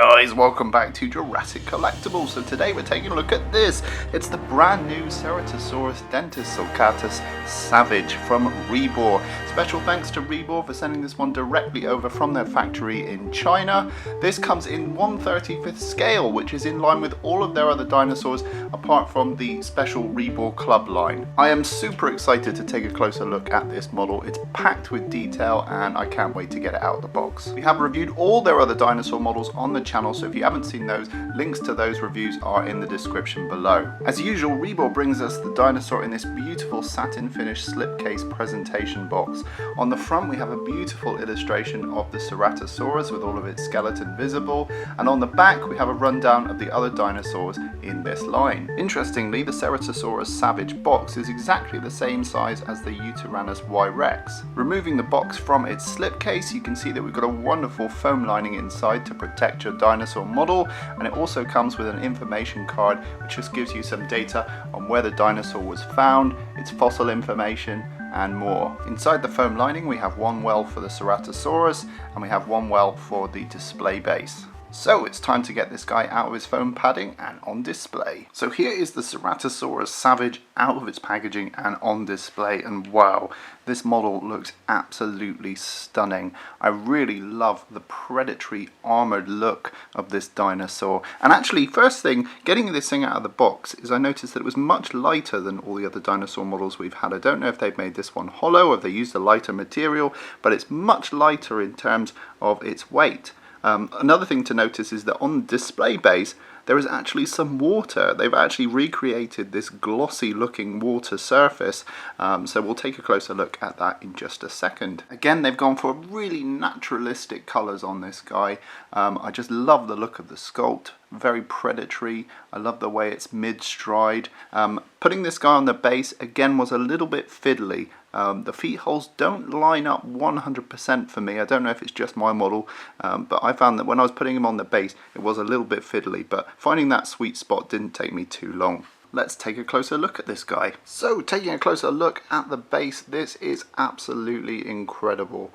guys, welcome back to Jurassic Collectibles. So today we're taking a look at this. It's the brand new Ceratosaurus dentis Savage from Rebor. Special thanks to Rebor for sending this one directly over from their factory in China. This comes in 1/35th scale, which is in line with all of their other dinosaurs apart from the special Rebor Club line. I am super excited to take a closer look at this model. It's packed with detail and I can't wait to get it out of the box. We have reviewed all their other dinosaur models on the channel, so if you haven't seen those, links to those reviews are in the description below. As usual, Rebor brings us the dinosaur in this beautiful satin finish slipcase presentation box. On the front we have a beautiful illustration of the Ceratosaurus with all of its skeleton visible, and on the back we have a rundown of the other dinosaurs in this line. Interestingly, the Ceratosaurus Savage box is exactly the same size as the Yutyrannus Y Rex. Removing the box from its slipcase, you can see that we've got a wonderful foam lining inside to protect your dinosaur model, and it also comes with an information card which just gives you some data on where the dinosaur was found, its fossil information and more. Inside the foam lining we have one well for the Ceratosaurus and we have one well for the display base. So it's time to get this guy out of his foam padding and on display. So here is the Ceratosaurus Savage out of its packaging and on display, and wow, this model looks absolutely stunning. I really love the predatory armored look of this dinosaur. And actually, first thing, getting this thing out of the box is I noticed that it was much lighter than all the other dinosaur models we've had. I don't know if they've made this one hollow or if they used a lighter material, but it's much lighter in terms of its weight. Another thing to notice is that on the display base there is actually some water. They've actually recreated this glossy looking water surface, so we'll take a closer look at that in just a second. Again, they've gone for really naturalistic colours on this guy. I just love the look of the sculpt, very predatory. I love the way it's mid-stride. Putting this guy on the base again was a little bit fiddly. The feet holes don't line up 100% for me. I don't know if it's just my model, but I found that when I was putting him on the base it was a little bit fiddly, but finding that sweet spot didn't take me too long. Let's take a closer look at this guy. So taking a closer look at the base, this is absolutely incredible.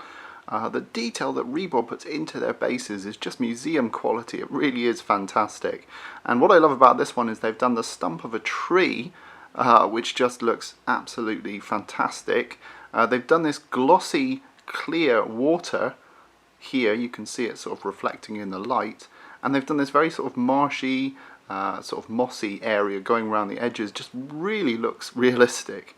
The detail that Rebor puts into their bases is just museum quality. It really is fantastic. And what I love about this one is they've done the stump of a tree, which just looks absolutely fantastic. They've done this glossy clear water here, you can see it sort of reflecting in the light, and they've done this very sort of marshy, sort of mossy area going around the edges. Just really looks realistic.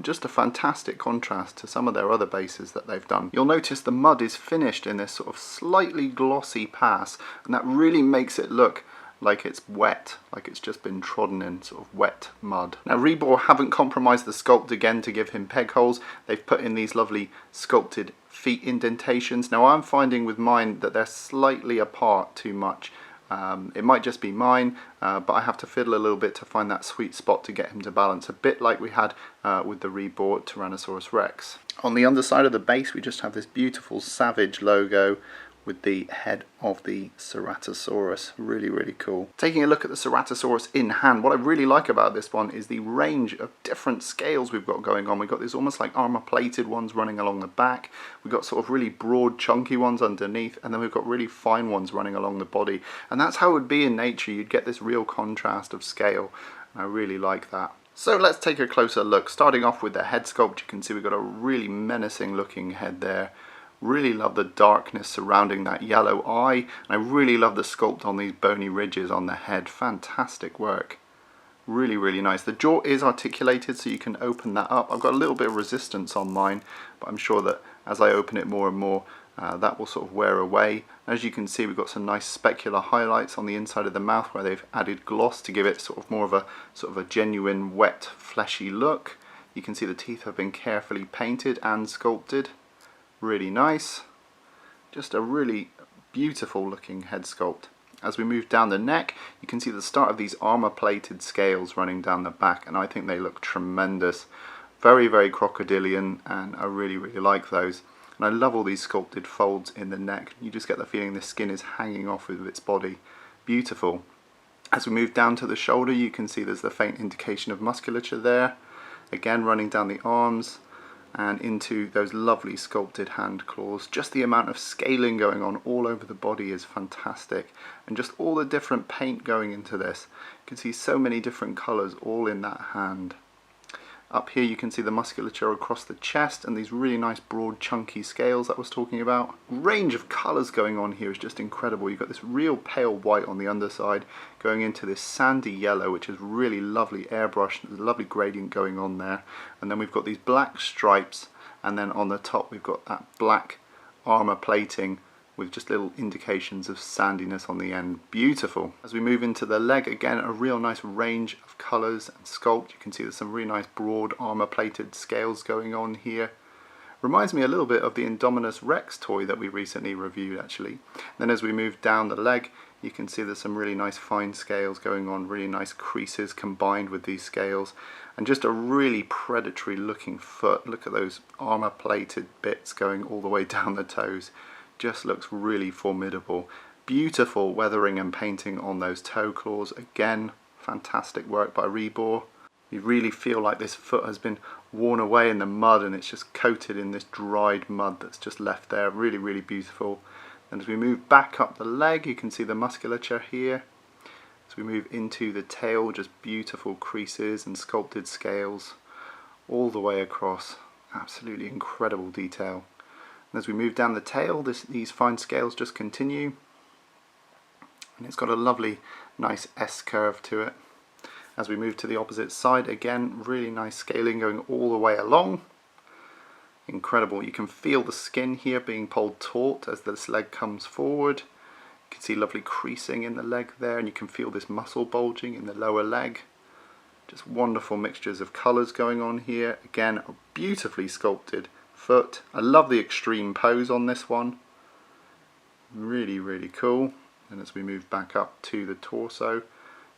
Just a fantastic contrast to some of their other bases that they've done. You'll notice the mud is finished in this sort of slightly glossy pass, and that really makes it look like it's wet, like it's just been trodden in sort of wet mud. Now Rebor haven't compromised the sculpt again to give him peg holes. They've put in these lovely sculpted feet indentations. Now I'm finding with mine that they're slightly apart too much. It might just be mine, but I have to fiddle a little bit to find that sweet spot to get him to balance, a bit like we had with the Rebor Tyrannosaurus Rex. On the underside of the base we just have this beautiful Savage logo with the head of the Ceratosaurus. Really, really cool. Taking a look at the Ceratosaurus in hand, what I really like about this one is the range of different scales we've got going on. We've got these almost like armor plated ones running along the back. We've got sort of really broad chunky ones underneath, and then we've got really fine ones running along the body. And that's how it would be in nature. You'd get this real contrast of scale, and I really like that. So let's take a closer look. Starting off with the head sculpt, you can see we've got a really menacing looking head there. Really love the darkness surrounding that yellow eye, and I really love the sculpt on these bony ridges on the head. Fantastic work. Really, really nice. The jaw is articulated, so you can open that up. I've got a little bit of resistance on mine, but I'm sure that as I open it more and more, that will sort of wear away. As you can see, we've got some nice specular highlights on the inside of the mouth where they've added gloss to give it sort of more of a genuine wet fleshy look. You can see the teeth have been carefully painted and sculpted. Really nice. Just a really beautiful looking head sculpt. As we move down the neck, you can see the start of these armor plated scales running down the back, and I think they look tremendous. Very, very crocodilian, and I really, really like those. And I love all these sculpted folds in the neck. You just get the feeling the skin is hanging off of its body. Beautiful. As we move down to the shoulder, you can see there's the faint indication of musculature there. Again, running down the arms. and into those lovely sculpted hand claws. Just the amount of scaling going on all over the body is fantastic, and just all the different paint going into this. You can see so many different colours all in that hand. Up here you can see the musculature across the chest and these really nice broad chunky scales I was talking about. Range of colours going on here is just incredible. You've got this real pale white on the underside going into this sandy yellow, which is really lovely airbrush. There's a lovely gradient going on there. And then we've got these black stripes, and then on the top we've got that black armour plating with just little indications of sandiness on the end. Beautiful. As we move into the leg, again a real nice range of colours and sculpt. You can see there's some really nice broad armour plated scales going on here. Reminds me a little bit of the Indominus Rex toy that we recently reviewed actually. Then as we move down the leg, you can see there's some really nice fine scales going on, really nice creases combined with these scales, and just a really predatory looking foot. Look at those armour plated bits going all the way down the toes. Just looks really formidable. Beautiful weathering and painting on those toe claws. Again, fantastic work by Rebor. You really feel like this foot has been worn away in the mud and it's just coated in this dried mud that's just left there. Really, really beautiful. And as we move back up the leg, you can see the musculature here. As we move into the tail, just beautiful creases and sculpted scales all the way across. Absolutely incredible detail. And as we move down the tail, these fine scales just continue, and it's got a lovely nice S curve to it. As we move to the opposite side, again really nice scaling going all the way along. Incredible. You can feel the skin here being pulled taut as this leg comes forward. You can see lovely creasing in the leg there, and you can feel this muscle bulging in the lower leg. Just wonderful mixtures of colours going on here. Again, a beautifully sculpted foot. I love the extreme pose on this one. Really, really cool. And as we move back up to the torso,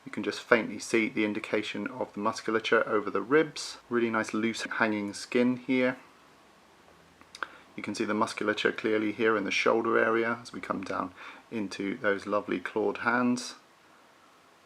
you can just faintly see the indication of the musculature over the ribs. Really nice loose hanging skin here. You can see the musculature clearly here in the shoulder area as we come down into those lovely clawed hands.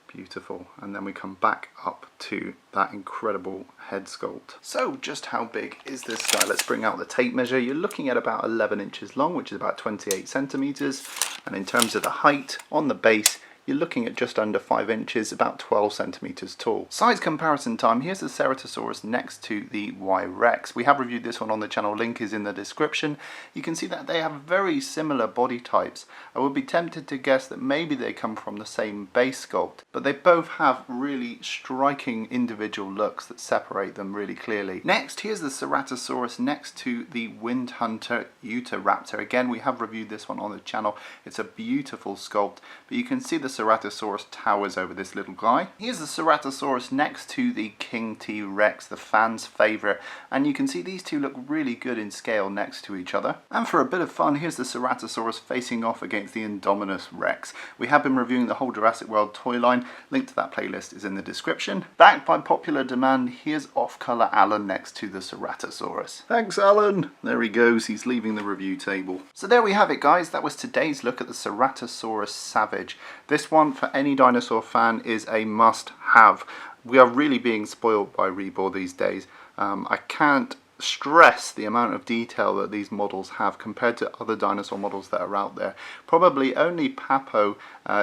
Beautiful. And then we come back up to that incredible head sculpt. So just how big is this guy? Let's bring out the tape measure. You're looking at about 11 inches long, which is about 28 centimeters. And in terms of the height on the base, you're looking at just under 5 inches, about 12 centimeters tall. Size comparison time, here's the Ceratosaurus next to the Y-Rex. We have reviewed this one on the channel, link is in the description. You can see that they have very similar body types. I would be tempted to guess that maybe they come from the same base sculpt, but they both have really striking individual looks that separate them really clearly. Next, here's the Ceratosaurus next to the Wind Hunter Utahraptor. Again, we have reviewed this one on the channel. It's a beautiful sculpt, but you can see the Ceratosaurus towers over this little guy. Here's the Ceratosaurus next to the King T-Rex, the fans' favourite, and you can see these two look really good in scale next to each other. And for a bit of fun, here's the Ceratosaurus facing off against the Indominus Rex. We have been reviewing the whole Jurassic World toy line. Link to that playlist is in the description. Backed by popular demand, here's off-colour Alan next to the Ceratosaurus. Thanks, Alan! There he goes, he's leaving the review table. So there we have it, guys. That was today's look at the Ceratosaurus Savage. This one, for any dinosaur fan, is a must-have. We are really being spoiled by Rebor these days. I can't stress the amount of detail that these models have compared to other dinosaur models that are out there. Probably only Papo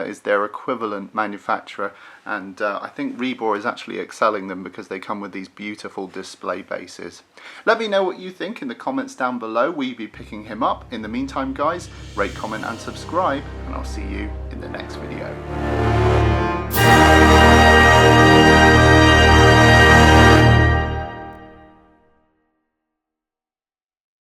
is their equivalent manufacturer, and I think Rebor is actually excelling them because they come with these beautiful display bases. Let me know what you think in the comments down below. We'll be picking him up. In the meantime, guys, rate, comment and subscribe, and I'll see you in the next video.